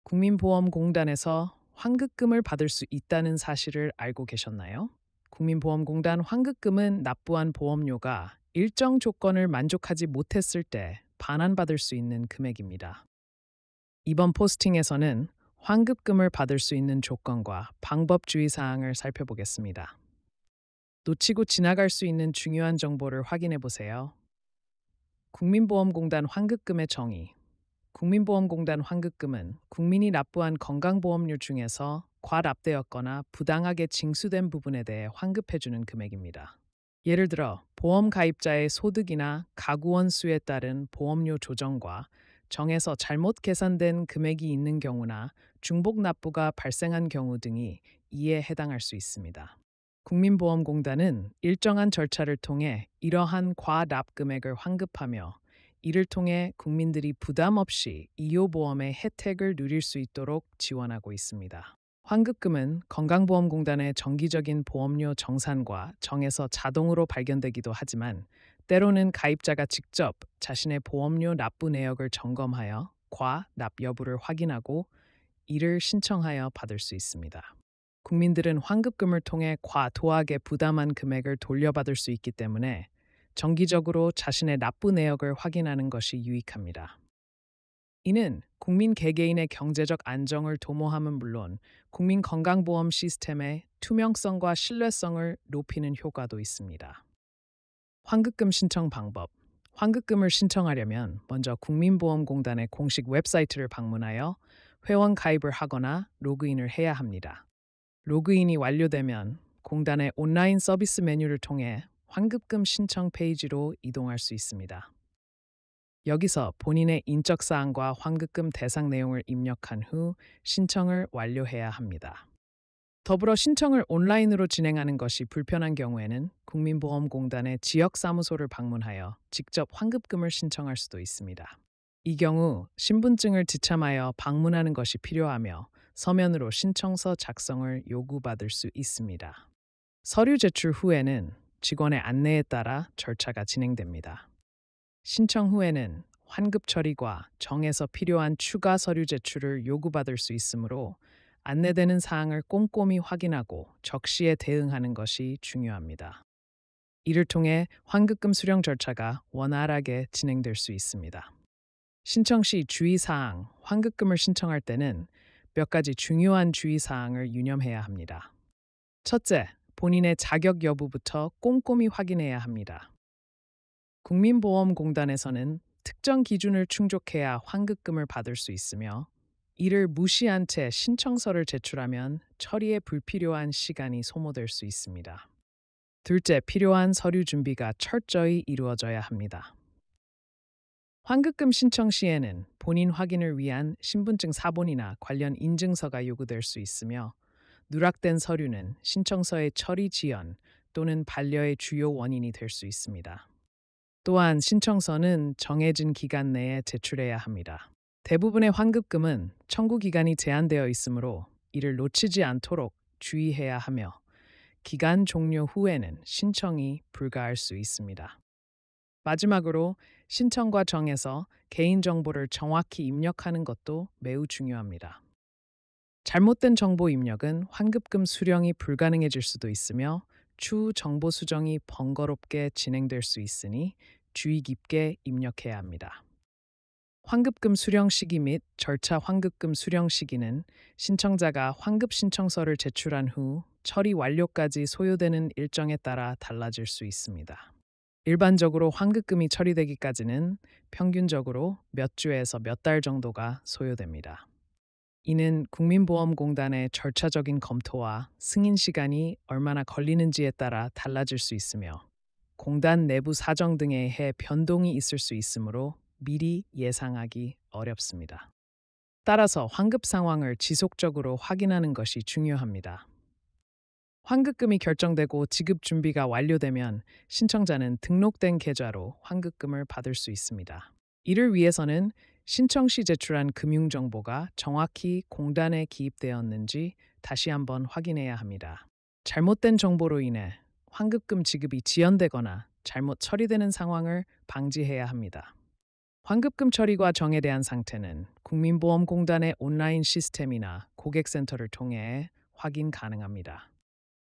국민보험공단에서 환급금을 받을 수 있다는 사실을 알고 계셨나요? 국민보험공단 환급금은 납부한 보험료가 일정 조건을 만족하지 못했을 때 반환받을 수 있는 금액입니다. 이번 포스팅에서는 환급금을 받을 수 있는 조건과 방법 주의 사항을 살펴보겠습니다. 놓치고 지나갈 수 있는 중요한 정보를 확인해 보세요. 국민보험공단 환급금의 정의. 국민보험공단 환급금은 국민이 납부한 건강보험료 중에서 과납되었거나 부당하게 징수된 부분에 대해 환급해주는 금액입니다. 예를 들어 보험 가입자의 소득이나 가구 원수에 따른 보험료 조정과 정해서 잘못 계산된 금액이 있는 경우나 중복 납부가 발생한 경우 등이 이에 해당할 수 있습니다. 국민보험공단은 일정한 절차를 통해 이러한 과납 금액을 환급하며 이를 통해 국민들이 부담 없이 이효보험의 혜택을 누릴 수 있도록 지원하고 있습니다. 환급금은 건강보험공단의 정기적인 보험료 정산과 정에서 자동으로 발견되기도 하지만 때로는 가입자가 직접 자신의 보험료 납부 내역을 점검하여 과납 여부를 확인하고 이를 신청하여 받을 수 있습니다. 국민들은 환급금을 통해 과도하게 부담한 금액을 돌려받을 수 있기 때문에 정기적으로 자신의 납부 내역을 확인하는 것이 유익합니다. 이는 국민 개개인의 경제적 안정을 도모함은 물론 국민 건강보험 시스템의 투명성과 신뢰성을 높이는 효과도 있습니다. 환급금 신청 방법. 환급금을 신청하려면 먼저 국민보험공단의 공식 웹사이트를 방문하여 회원 가입을 하거나 로그인을 해야 합니다. 로그인이 완료되면 공단의 온라인 서비스 메뉴를 통해 환급금 신청 페이지로 이동할 수 있습니다. 여기서 본인의 인적 사항과 환급금 대상 내용을 입력한 후 신청을 완료해야 합니다. 더불어 신청을 온라인으로 진행하는 것이 불편한 경우에는 국민보험공단의 지역사무소를 방문하여 직접 환급금을 신청할 수도 있습니다. 이 경우 신분증을 지참하여 방문하는 것이 필요하며 서면으로 신청서 작성을 요구받을 수 있습니다. 서류 제출 후에는 직원의 안내에 따라 절차가 진행됩니다. 신청 후에는 환급 처리과 정에서 필요한 추가 서류 제출을 요구받을 수 있으므로 안내되는 사항을 꼼꼼히 확인하고 적시에 대응하는 것이 중요합니다. 이를 통해 환급금 수령 절차가 원활하게 진행될 수 있습니다. 신청 시 주의사항, 환급금을 신청할 때는 몇 가지 중요한 주의사항을 유념해야 합니다. 첫째, 본인의 자격 여부부터 꼼꼼히 확인해야 합니다. 국민보험공단에서는 특정 기준을 충족해야 환급금을 받을 수 있으며 이를 무시한 채 신청서를 제출하면 처리에 불필요한 시간이 소모될 수 있습니다. 둘째, 필요한 서류 준비가 철저히 이루어져야 합니다. 환급금 신청 시에는 본인 확인을 위한 신분증 사본이나 관련 인증서가 요구될 수 있으며 누락된 서류는 신청서의 처리 지연 또는 반려의 주요 원인이 될 수 있습니다. 또한 신청서는 정해진 기간 내에 제출해야 합니다. 대부분의 환급금은 청구 기간이 제한되어 있으므로 이를 놓치지 않도록 주의해야 하며 기간 종료 후에는 신청이 불가할 수 있습니다. 마지막으로 신청과 정에서 개인정보를 정확히 입력하는 것도 매우 중요합니다. 잘못된 정보 입력은 환급금 수령이 불가능해질 수도 있으며 추후 정보 수정이 번거롭게 진행될 수 있으니 주의 깊게 입력해야 합니다. 환급금 수령 시기 및 절차. 환급금 수령 시기는 신청자가 환급 신청서를 제출한 후 처리 완료까지 소요되는 일정에 따라 달라질 수 있습니다. 일반적으로 환급금이 처리되기까지는 평균적으로 몇 주에서 몇 달 정도가 소요됩니다. 이는 국민보험공단의 절차적인 검토와 승인 시간이 얼마나 걸리는지에 따라 달라질 수 있으며 공단 내부 사정 등에 의해 변동이 있을 수 있으므로 미리 예상하기 어렵습니다. 따라서 환급 상황을 지속적으로 확인하는 것이 중요합니다. 환급금이 결정되고 지급 준비가 완료되면 신청자는 등록된 계좌로 환급금을 받을 수 있습니다. 이를 위해서는 신청 시 제출한 금융정보가 정확히 공단에 기입되었는지 다시 한번 확인해야 합니다. 잘못된 정보로 인해 환급금 지급이 지연되거나 잘못 처리되는 상황을 방지해야 합니다. 환급금 처리과 정에 대한 상태는 국민보험공단의 온라인 시스템이나 고객센터를 통해 확인 가능합니다.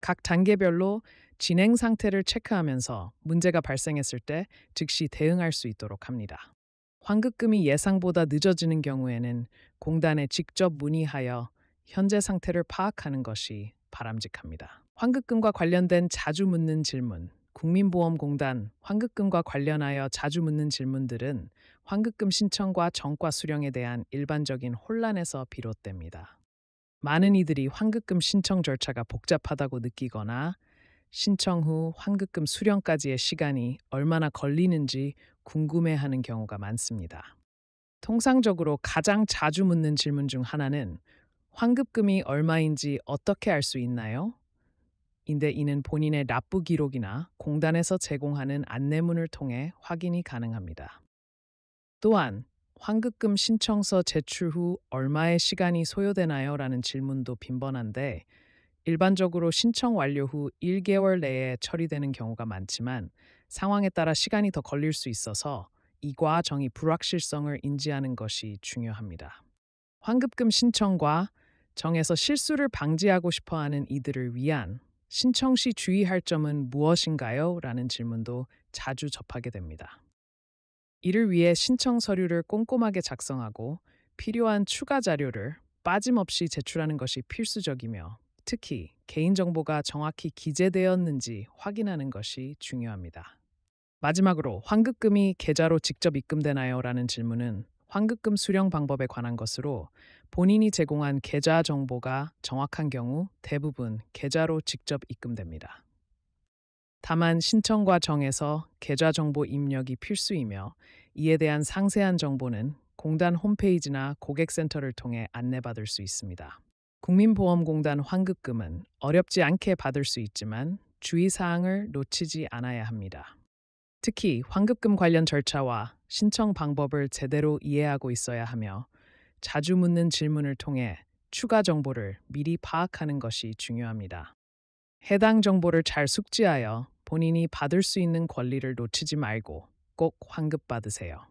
각 단계별로 진행 상태를 체크하면서 문제가 발생했을 때 즉시 대응할 수 있도록 합니다. 환급금이 예상보다 늦어지는 경우에는 공단에 직접 문의하여 현재 상태를 파악하는 것이 바람직합니다. 환급금과 관련된 자주 묻는 질문, 국민보험공단 환급금과 관련하여 자주 묻는 질문들은 환급금 신청과 정과 수령에 대한 일반적인 혼란에서 비롯됩니다. 많은 이들이 환급금 신청 절차가 복잡하다고 느끼거나 신청 후 환급금 수령까지의 시간이 얼마나 걸리는지 궁금해하는 경우가 많습니다. 통상적으로 가장 자주 묻는 질문 중 하나는 환급금이 얼마인지 어떻게 알 수 있나요? 인데 이는 본인의 납부 기록이나 공단에서 제공하는 안내문을 통해 확인이 가능합니다. 또한 환급금 신청서 제출 후 얼마의 시간이 소요되나요? 라는 질문도 빈번한데 일반적으로 신청 완료 후 1개월 내에 처리되는 경우가 많지만 상황에 따라 시간이 더 걸릴 수 있어서 이과 정의 불확실성을 인지하는 것이 중요합니다. 환급금 신청과 정에서 실수를 방지하고 싶어 하는 이들을 위한 신청 시 주의할 점은 무엇인가요? 라는 질문도 자주 접하게 됩니다. 이를 위해 신청 서류를 꼼꼼하게 작성하고 필요한 추가 자료를 빠짐없이 제출하는 것이 필수적이며 특히 개인정보가 정확히 기재되었는지 확인하는 것이 중요합니다. 마지막으로 환급금이 계좌로 직접 입금되나요? 라는 질문은 환급금 수령 방법에 관한 것으로 본인이 제공한 계좌 정보가 정확한 경우 대부분 계좌로 직접 입금됩니다. 다만 신청과 정에서 계좌 정보 입력이 필수이며 이에 대한 상세한 정보는 공단 홈페이지나 고객센터를 통해 안내받을 수 있습니다. 국민보험공단 환급금은 어렵지 않게 받을 수 있지만 주의사항을 놓치지 않아야 합니다. 특히 환급금 관련 절차와 신청 방법을 제대로 이해하고 있어야 하며 자주 묻는 질문을 통해 추가 정보를 미리 파악하는 것이 중요합니다. 해당 정보를 잘 숙지하여 본인이 받을 수 있는 권리를 놓치지 말고 꼭 환급받으세요.